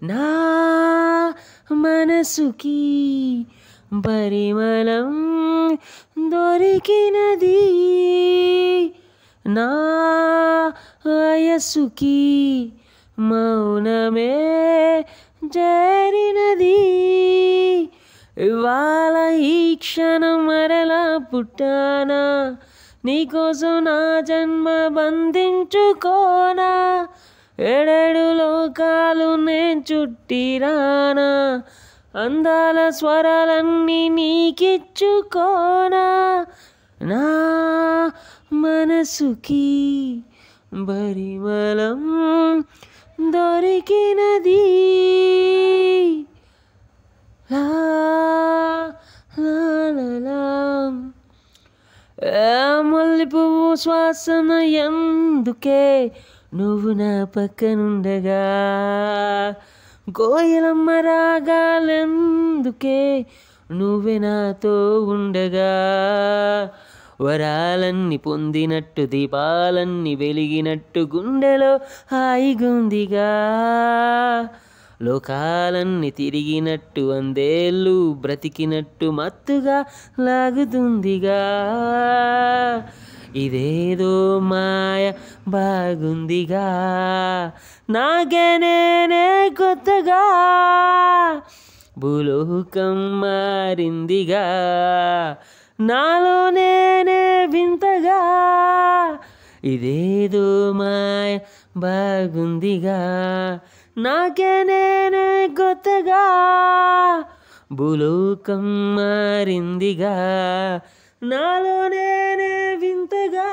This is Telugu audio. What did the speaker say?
నా మనసుకి పరిమళం దొరికినది, నా వయస్సుకి మౌనమే చేరినది. ఇవాళ ఈ క్షణం మరలా పుట్టానా, నీకోసం నా జన్మ బంధించుకోనా, ఏడేడు లోకాలు నేను చుట్టిరానా, అందాల స్వరాలన్నీ నీకిచ్చుకోనా, నా మనసుకి పరిమళం దొరికినది. లా లా లా లా. మల్లి పువ్వు శ్వాసన ఎందుకే నువ్వు నా పక్కనుండగా, కోయిలమ్మ రాగాలెందుకే నువ్వే నాతో ఉండగా, వరాలన్నీ పొందినట్టు దీపాలన్నీ వెలిగినట్టు గుండెలో హాయిగుందిగా, లోకాలన్నీ తిరిగినట్టు అందేళ్ళు బ్రతికినట్టు మత్తుగా లాగుతుందిగా, ఇదేదో మాయ బాగుందిగా, నాకే నేనే కొత్తగా, భూలోకం మారిందిగా, నాలో నేనే వింతగా, ఇదేదో మాయ బాగుందిగా, నాకే నేనే కొత్తగా, భూలోకం మారిందిగా, నాలో నేనే వింతగా.